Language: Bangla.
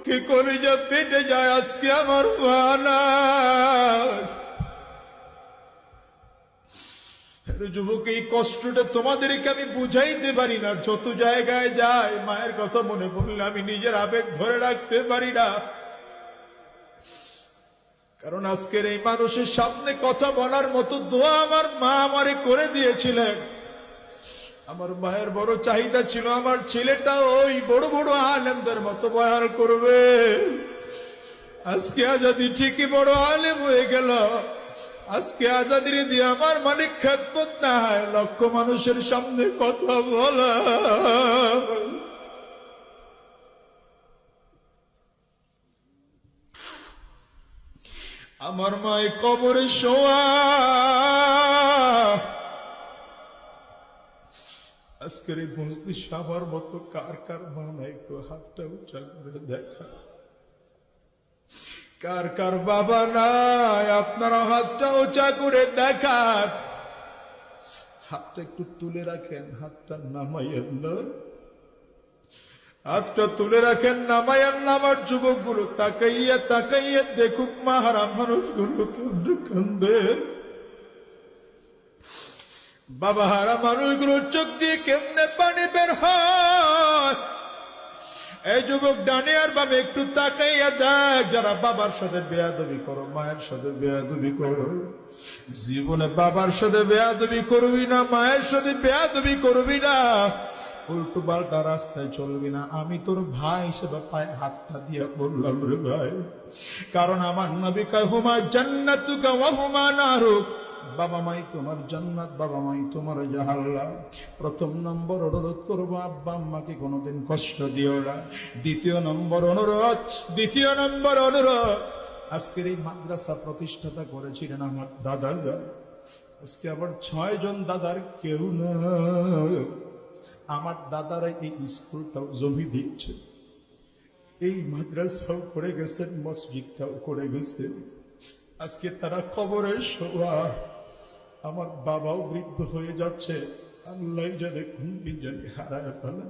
দুঃখে কলিজা ফেটে যায়। আজকে আমার মা নাই। যুবক, এই কষ্টটা তোমাদেরকে আমি বুঝাইতে পারি না। যত জায়গায় যায় মায়ের কথা মনে পড়লে আমি নিজের আবেগ ধরে রাখতে পারি না। কারণ আজকের এই মানুষের সামনে কথা বলার মতো দোয়া আমার মা আমারে করে দিয়েছিলেন। আমার মায়ের বড় চাহিদা ছিল আমার ছেলেটা ওই বড় বড় আলেমদের মতো বয়ান করবে। আজকে আজাদি ঠিকই বড় আলেম হয়ে গেল। আজকে আজাদির দিয়ে আমার মালিক খেদমত না হয়, লক্ষ মানুষের সামনে কথা বলা। আমার মায় কবরে শোয়া। আজকের এই মজলিস আমার মতো কার কার মা নাই? একটু হাতটা উঁচা করে দেখা। কার কার বাবা নাই? আপনারা হাতটা উঁচা করে দেখান। হাতটা একটু তুলে রাখেন, হাতটা নামাইয়েন না। হাতটা তুলে রাখেন, নামাইয়েন না। আমার যুবকগুলো তাকাইয়া তাকাইয়া দেখুক মাহারা মানুষগুলো কেমনে কান্দে। বাবা হারা মানুষগুলোর চোখ দিয়ে কেমনে পানি বের হয়। এই যুবক, ডানে আর বামে একটু তাকাইয়া দেখ। যারা বাবার সাথে বেয়াদবি করো, মায়ের সাথে বেয়াদবি করো, জীবনে বাবার সাথে বেয়াদবি করবি না, মায়ের সাথে বেয়াদবি করবি না, উল্টো পাল্টা রাস্তায় চলবি না। আমি তোর ভাই হিসেবে পায়ে হাতটা দিয়ে বললাম রে ভাই। কারণ আমার নবী কয়, হুমা জান্নাতুকা ওয়া হুমা নারুক। বাবা মাই তোমার জান্নাত, বাবা মাই তোমার জাহান্নাম। প্রথম নম্বর অনুরোধ করবো, আব্বা আম্মাকে কোনোদিন কষ্ট দিও না। দ্বিতীয় নম্বর অনুরোধ, আজকের এই মাদ্রাসা প্রতিষ্ঠাতা করেছিলেন আমার দাদা যান। আজকে আবার 6 জন দাদার কেউ না। আমার দাদারা এই স্কুলটাও জমি দিচ্ছে, এই মাদ্রাসাও করে গেছেন, মসজিদটাও করে গেছেন। আজকে তারা কবরে শোয়া। আমার বাবাও বৃদ্ধ হয়ে যাচ্ছে, আল্লাহ জানে কোন দিন জানি হারায় ফেলে।